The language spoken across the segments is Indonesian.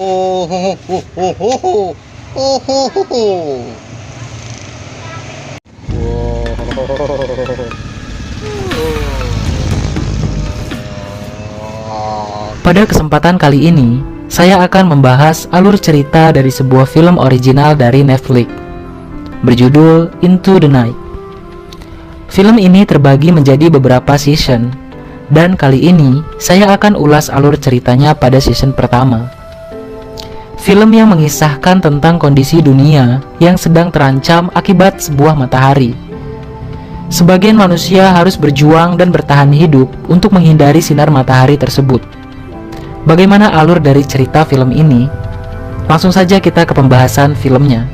Oh, ho, ho, ho, ho, ho. Oh, ho, ho, ho. Pada kesempatan kali ini, saya akan membahas alur cerita dari sebuah film original dari Netflix, berjudul Into the Night. Film ini terbagi menjadi beberapa season, dan kali ini saya akan ulas alur ceritanya pada season pertama. Film yang mengisahkan tentang kondisi dunia yang sedang terancam akibat sebuah matahari. Sebagian manusia harus berjuang dan bertahan hidup untuk menghindari sinar matahari tersebut. Bagaimana alur dari cerita film ini? Langsung saja kita ke pembahasan filmnya.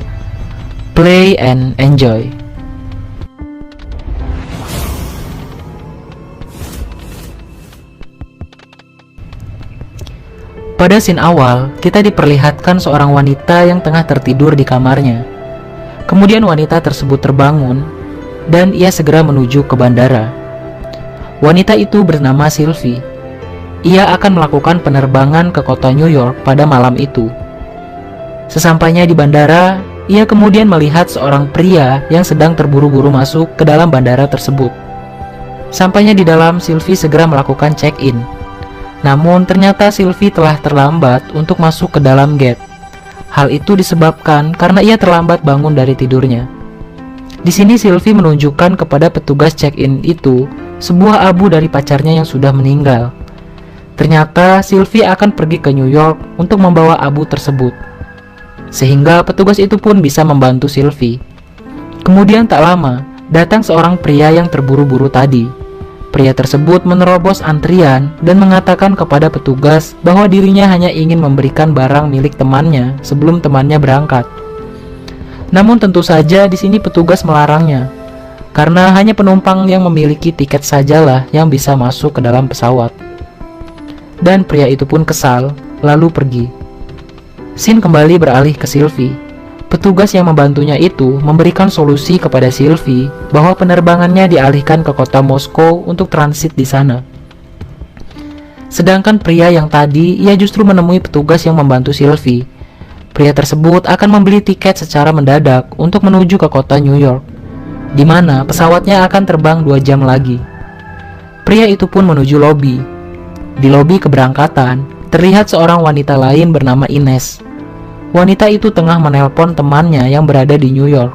Play and enjoy. Pada scene awal, kita diperlihatkan seorang wanita yang tengah tertidur di kamarnya. Kemudian wanita tersebut terbangun, dan ia segera menuju ke bandara. Wanita itu bernama Sylvie. Ia akan melakukan penerbangan ke kota New York pada malam itu. Sesampainya di bandara, ia kemudian melihat seorang pria yang sedang terburu-buru masuk ke dalam bandara tersebut. Sampainya di dalam, Sylvie segera melakukan check-in. Namun ternyata Sylvie telah terlambat untuk masuk ke dalam gate. Hal itu disebabkan karena ia terlambat bangun dari tidurnya. Di sini Sylvie menunjukkan kepada petugas check-in itu sebuah abu dari pacarnya yang sudah meninggal. Ternyata Sylvie akan pergi ke New York untuk membawa abu tersebut. Sehingga petugas itu pun bisa membantu Sylvie. Kemudian tak lama, datang seorang pria yang terburu-buru tadi. Pria tersebut menerobos antrian dan mengatakan kepada petugas bahwa dirinya hanya ingin memberikan barang milik temannya sebelum temannya berangkat. Namun tentu saja di sini petugas melarangnya, karena hanya penumpang yang memiliki tiket sajalah yang bisa masuk ke dalam pesawat. Dan pria itu pun kesal, lalu pergi. Scene kembali beralih ke Sylvie. Petugas yang membantunya itu memberikan solusi kepada Sylvie bahwa penerbangannya dialihkan ke kota Moskow untuk transit di sana. Sedangkan pria yang tadi, ia justru menemui petugas yang membantu Sylvie. Pria tersebut akan membeli tiket secara mendadak untuk menuju ke kota New York, di mana pesawatnya akan terbang 2 jam lagi. Pria itu pun menuju lobi. Di lobi keberangkatan, terlihat seorang wanita lain bernama Ines. Wanita itu tengah menelpon temannya yang berada di New York.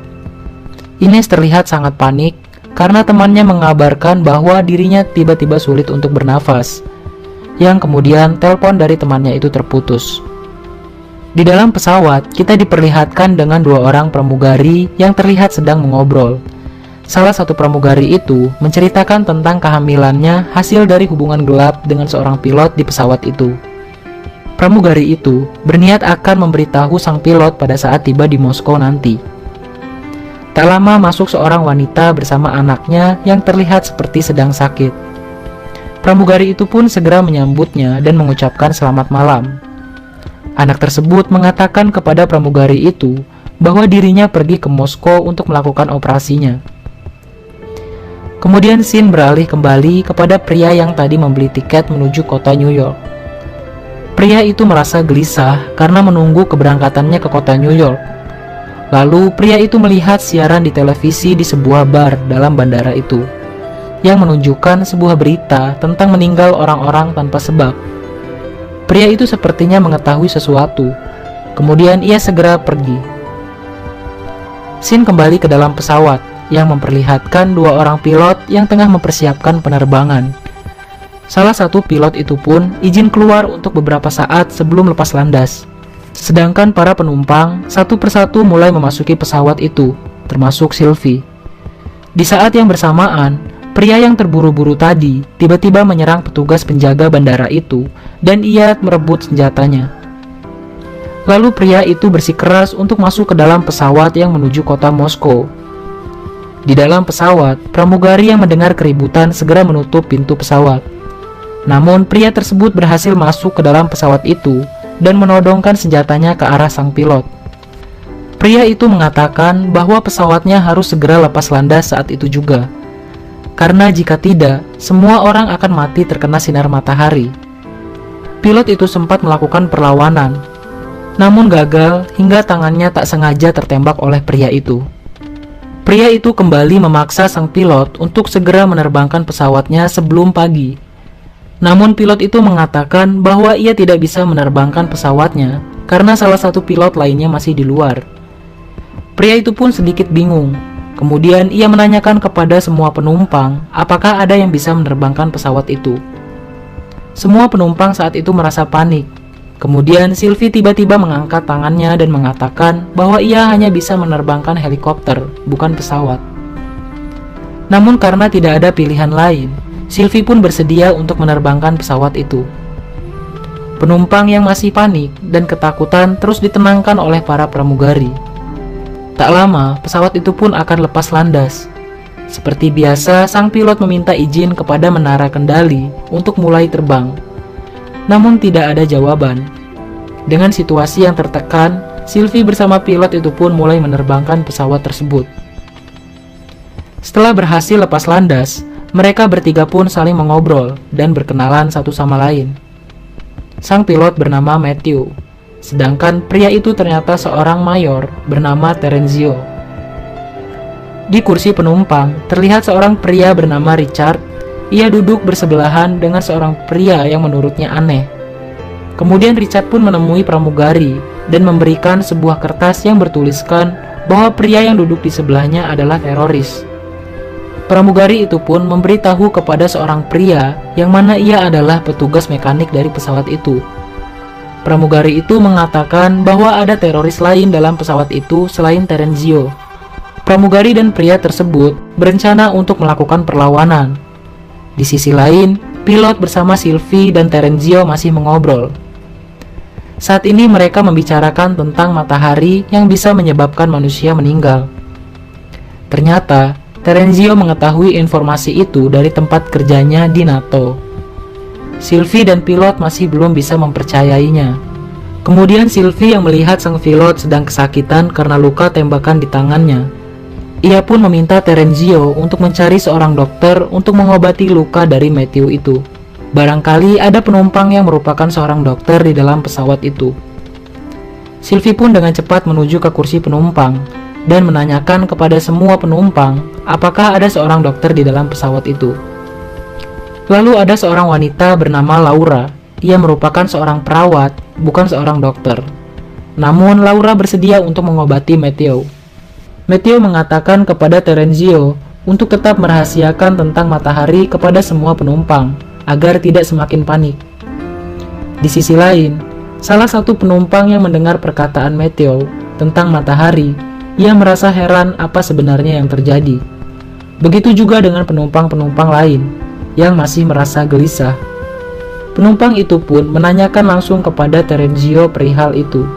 Ines terlihat sangat panik karena temannya mengabarkan bahwa dirinya tiba-tiba sulit untuk bernafas, yang kemudian telepon dari temannya itu terputus. Di dalam pesawat, kita diperlihatkan dengan 2 orang pramugari yang terlihat sedang mengobrol. Salah satu pramugari itu menceritakan tentang kehamilannya hasil dari hubungan gelap dengan seorang pilot di pesawat itu. Pramugari itu berniat akan memberitahu sang pilot pada saat tiba di Moskow nanti. Tak lama masuk seorang wanita bersama anaknya yang terlihat seperti sedang sakit. Pramugari itu pun segera menyambutnya dan mengucapkan selamat malam. Anak tersebut mengatakan kepada pramugari itu bahwa dirinya pergi ke Moskow untuk melakukan operasinya. Kemudian scene beralih kembali kepada pria yang tadi membeli tiket menuju kota New York. Pria itu merasa gelisah karena menunggu keberangkatannya ke kota New York. Lalu pria itu melihat siaran di televisi di sebuah bar dalam bandara itu, yang menunjukkan sebuah berita tentang meninggal orang-orang tanpa sebab. Pria itu sepertinya mengetahui sesuatu, kemudian ia segera pergi. Scene kembali ke dalam pesawat, yang memperlihatkan 2 orang pilot yang tengah mempersiapkan penerbangan. Salah satu pilot itu pun izin keluar untuk beberapa saat sebelum lepas landas. Sedangkan para penumpang satu persatu mulai memasuki pesawat itu, termasuk Sylvie. Di saat yang bersamaan, pria yang terburu-buru tadi tiba-tiba menyerang petugas penjaga bandara itu dan ia merebut senjatanya. Lalu pria itu bersikeras untuk masuk ke dalam pesawat yang menuju kota Moskow. Di dalam pesawat, pramugari yang mendengar keributan segera menutup pintu pesawat. Namun pria tersebut berhasil masuk ke dalam pesawat itu dan menodongkan senjatanya ke arah sang pilot. Pria itu mengatakan bahwa pesawatnya harus segera lepas landas saat itu juga, karena jika tidak, semua orang akan mati terkena sinar matahari. Pilot itu sempat melakukan perlawanan, namun gagal hingga tangannya tak sengaja tertembak oleh pria itu. Pria itu kembali memaksa sang pilot untuk segera menerbangkan pesawatnya sebelum pagi. Namun pilot itu mengatakan bahwa ia tidak bisa menerbangkan pesawatnya karena salah satu pilot lainnya masih di luar. Pria itu pun sedikit bingung. Kemudian ia menanyakan kepada semua penumpang apakah ada yang bisa menerbangkan pesawat itu. Semua penumpang saat itu merasa panik. Kemudian Sylvie tiba-tiba mengangkat tangannya dan mengatakan bahwa ia hanya bisa menerbangkan helikopter, bukan pesawat. Namun karena tidak ada pilihan lain, Sylvie pun bersedia untuk menerbangkan pesawat itu. Penumpang yang masih panik dan ketakutan terus ditenangkan oleh para pramugari. Tak lama, pesawat itu pun akan lepas landas. Seperti biasa, sang pilot meminta izin kepada menara kendali untuk mulai terbang. Namun tidak ada jawaban. Dengan situasi yang tertekan, Sylvie bersama pilot itu pun mulai menerbangkan pesawat tersebut. Setelah berhasil lepas landas, mereka bertiga pun saling mengobrol dan berkenalan satu sama lain. Sang pilot bernama Matthew, sedangkan pria itu ternyata seorang mayor bernama Terenzio. Di kursi penumpang, terlihat seorang pria bernama Richard. Ia duduk bersebelahan dengan seorang pria yang menurutnya aneh. Kemudian Richard pun menemui pramugari dan memberikan sebuah kertas yang bertuliskan bahwa pria yang duduk di sebelahnya adalah teroris. Pramugari itu pun memberitahu kepada seorang pria yang mana ia adalah petugas mekanik dari pesawat itu. Pramugari itu mengatakan bahwa ada teroris lain dalam pesawat itu selain Terenzio. Pramugari dan pria tersebut berencana untuk melakukan perlawanan. Di sisi lain, pilot bersama Sylvie dan Terenzio masih mengobrol. Saat ini mereka membicarakan tentang matahari yang bisa menyebabkan manusia meninggal. Ternyata, Terenzio mengetahui informasi itu dari tempat kerjanya di NATO. Sylvie dan pilot masih belum bisa mempercayainya. Kemudian Sylvie yang melihat sang pilot sedang kesakitan karena luka tembakan di tangannya. Ia pun meminta Terenzio untuk mencari seorang dokter untuk mengobati luka dari Matthew itu. Barangkali ada penumpang yang merupakan seorang dokter di dalam pesawat itu. Sylvie pun dengan cepat menuju ke kursi penumpang dan menanyakan kepada semua penumpang apakah ada seorang dokter di dalam pesawat itu. Lalu ada seorang wanita bernama Laura. Ia merupakan seorang perawat, bukan seorang dokter. Namun Laura bersedia untuk mengobati Matthew. Matthew mengatakan kepada Terenzio untuk tetap merahasiakan tentang matahari kepada semua penumpang, agar tidak semakin panik. Di sisi lain, salah satu penumpang yang mendengar perkataan Matthew tentang matahari, ia merasa heran apa sebenarnya yang terjadi. Begitu juga dengan penumpang-penumpang lain yang masih merasa gelisah. Penumpang itu pun menanyakan langsung kepada Terenzio perihal itu.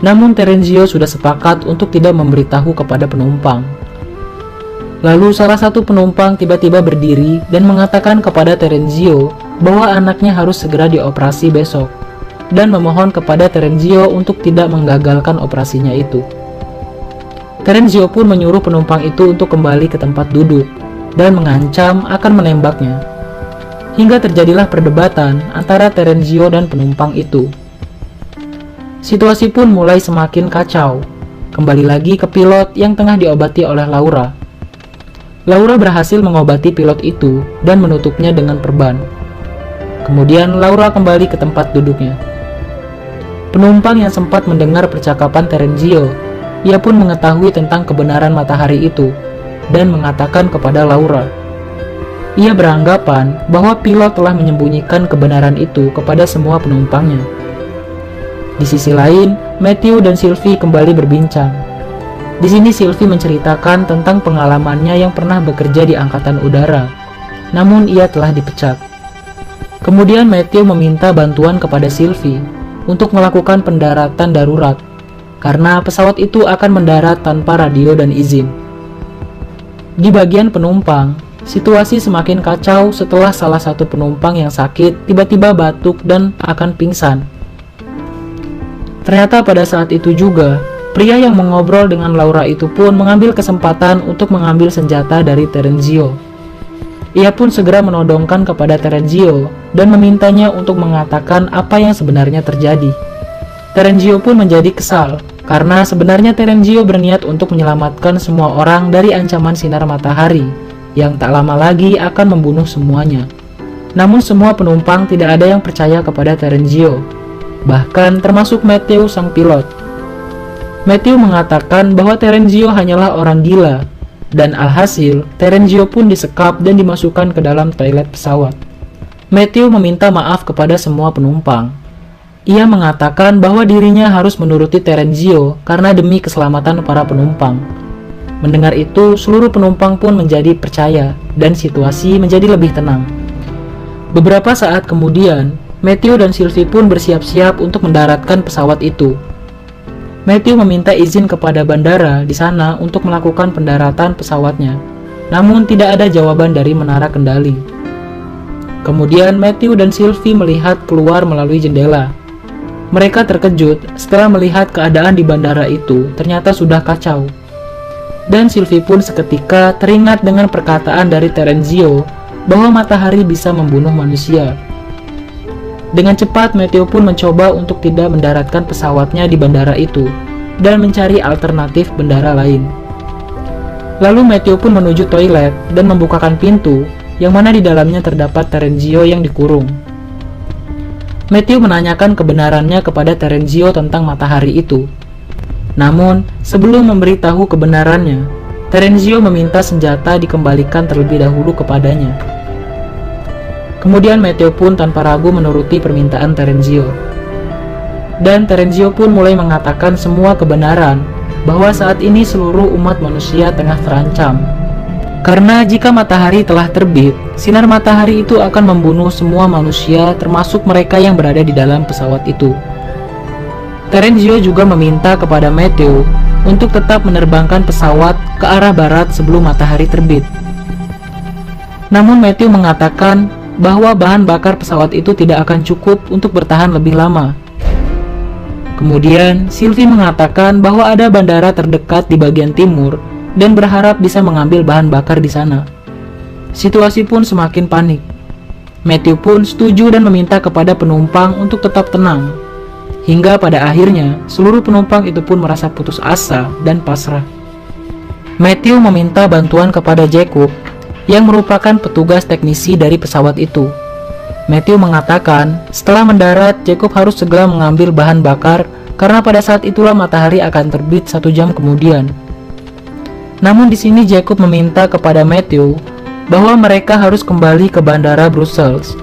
Namun Terenzio sudah sepakat untuk tidak memberitahu kepada penumpang. Lalu salah satu penumpang tiba-tiba berdiri dan mengatakan kepada Terenzio bahwa anaknya harus segera dioperasi besok, dan memohon kepada Terenzio untuk tidak menggagalkan operasinya itu. Terenzio pun menyuruh penumpang itu untuk kembali ke tempat duduk dan mengancam akan menembaknya. Hingga terjadilah perdebatan antara Terenzio dan penumpang itu. Situasi pun mulai semakin kacau. Kembali lagi ke pilot yang tengah diobati oleh Laura. Laura berhasil mengobati pilot itu dan menutupnya dengan perban. Kemudian Laura kembali ke tempat duduknya. Penumpang yang sempat mendengar percakapan Terenzio, ia pun mengetahui tentang kebenaran matahari itu dan mengatakan kepada Laura. Ia beranggapan bahwa pilot telah menyembunyikan kebenaran itu kepada semua penumpangnya. Di sisi lain, Matthew dan Sylvie kembali berbincang. Di sini Sylvie menceritakan tentang pengalamannya yang pernah bekerja di angkatan udara, namun ia telah dipecat. Kemudian Matthew meminta bantuan kepada Sylvie untuk melakukan pendaratan darurat, karena pesawat itu akan mendarat tanpa radio dan izin. Di bagian penumpang, situasi semakin kacau setelah salah satu penumpang yang sakit tiba-tiba batuk dan akan pingsan. Ternyata pada saat itu juga, pria yang mengobrol dengan Laura itu pun mengambil kesempatan untuk mengambil senjata dari Terenzio. Ia pun segera menodongkan kepada Terenzio dan memintanya untuk mengatakan apa yang sebenarnya terjadi. Terenzio pun menjadi kesal, karena sebenarnya Terenzio berniat untuk menyelamatkan semua orang dari ancaman sinar matahari, yang tak lama lagi akan membunuh semuanya. Namun semua penumpang tidak ada yang percaya kepada Terenzio, bahkan termasuk Matthew sang pilot. Matthew mengatakan bahwa Terenzio hanyalah orang gila, dan alhasil Terenzio pun disekap dan dimasukkan ke dalam toilet pesawat. Matthew meminta maaf kepada semua penumpang. Ia mengatakan bahwa dirinya harus menuruti Terenzio karena demi keselamatan para penumpang. Mendengar itu, seluruh penumpang pun menjadi percaya dan situasi menjadi lebih tenang. Beberapa saat kemudian, Matthew dan Sylvie pun bersiap-siap untuk mendaratkan pesawat itu. Matthew meminta izin kepada bandara di sana untuk melakukan pendaratan pesawatnya, namun tidak ada jawaban dari menara kendali. Kemudian Matthew dan Sylvie melihat keluar melalui jendela. Mereka terkejut setelah melihat keadaan di bandara itu ternyata sudah kacau. Dan Sylvie pun seketika teringat dengan perkataan dari Terenzio bahwa matahari bisa membunuh manusia. Dengan cepat Matthew pun mencoba untuk tidak mendaratkan pesawatnya di bandara itu dan mencari alternatif bandara lain. Lalu Matthew pun menuju toilet dan membukakan pintu yang mana di dalamnya terdapat Terenzio yang dikurung. Matthew menanyakan kebenarannya kepada Terenzio tentang matahari itu. Namun, sebelum memberitahu kebenarannya, Terenzio meminta senjata dikembalikan terlebih dahulu kepadanya. Kemudian Matthew pun tanpa ragu menuruti permintaan Terenzio. Dan Terenzio pun mulai mengatakan semua kebenaran, bahwa saat ini seluruh umat manusia tengah terancam. Karena jika matahari telah terbit, sinar matahari itu akan membunuh semua manusia termasuk mereka yang berada di dalam pesawat itu. Terenzio juga meminta kepada Matthew untuk tetap menerbangkan pesawat ke arah barat sebelum matahari terbit. Namun Matthew mengatakan bahwa bahan bakar pesawat itu tidak akan cukup untuk bertahan lebih lama. Kemudian Sylvie mengatakan bahwa ada bandara terdekat di bagian timur dan berharap bisa mengambil bahan bakar di sana. Situasi pun semakin panik. Matthew pun setuju dan meminta kepada penumpang untuk tetap tenang. Hingga pada akhirnya, seluruh penumpang itu pun merasa putus asa dan pasrah. Matthew meminta bantuan kepada Jacob, yang merupakan petugas teknisi dari pesawat itu. Matthew mengatakan, setelah mendarat, Jacob harus segera mengambil bahan bakar karena pada saat itulah matahari akan terbit 1 jam kemudian. Namun di sini Jacob meminta kepada Matthew bahwa mereka harus kembali ke bandara Brussels,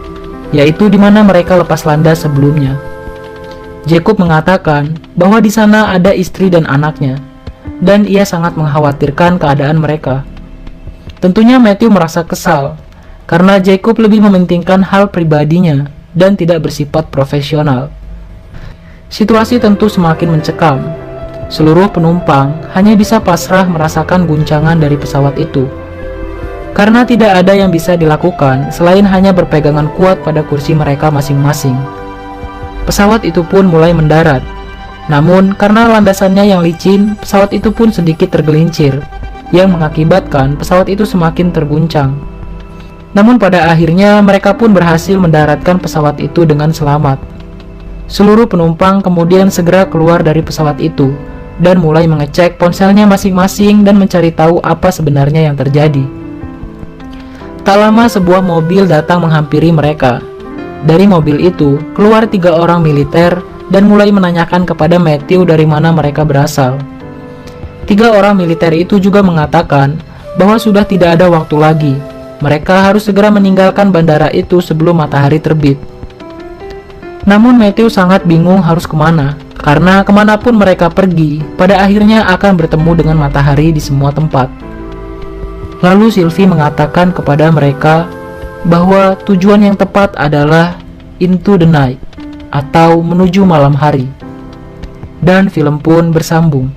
yaitu di mana mereka lepas landas sebelumnya. Jacob mengatakan bahwa di sana ada istri dan anaknya, dan ia sangat mengkhawatirkan keadaan mereka. Tentunya Matthew merasa kesal, karena Jacob lebih mementingkan hal pribadinya dan tidak bersifat profesional. Situasi tentu semakin mencekam. Seluruh penumpang hanya bisa pasrah merasakan guncangan dari pesawat itu. Karena tidak ada yang bisa dilakukan selain hanya berpegangan kuat pada kursi mereka masing-masing. Pesawat itu pun mulai mendarat. Namun karena landasannya yang licin, pesawat itu pun sedikit tergelincir, yang mengakibatkan pesawat itu semakin terguncang. Namun pada akhirnya mereka pun berhasil mendaratkan pesawat itu dengan selamat. Seluruh penumpang kemudian segera keluar dari pesawat itu dan mulai mengecek ponselnya masing-masing dan mencari tahu apa sebenarnya yang terjadi. Tak lama sebuah mobil datang menghampiri mereka. Dari mobil itu keluar 3 orang militer dan mulai menanyakan kepada Matthew dari mana mereka berasal. 3 orang militer itu juga mengatakan bahwa sudah tidak ada waktu lagi. Mereka harus segera meninggalkan bandara itu sebelum matahari terbit. Namun Matthew sangat bingung harus kemana, karena kemanapun mereka pergi, pada akhirnya akan bertemu dengan matahari di semua tempat. Lalu Sylvie mengatakan kepada mereka bahwa tujuan yang tepat adalah Into the Night, atau menuju malam hari. Dan film pun bersambung.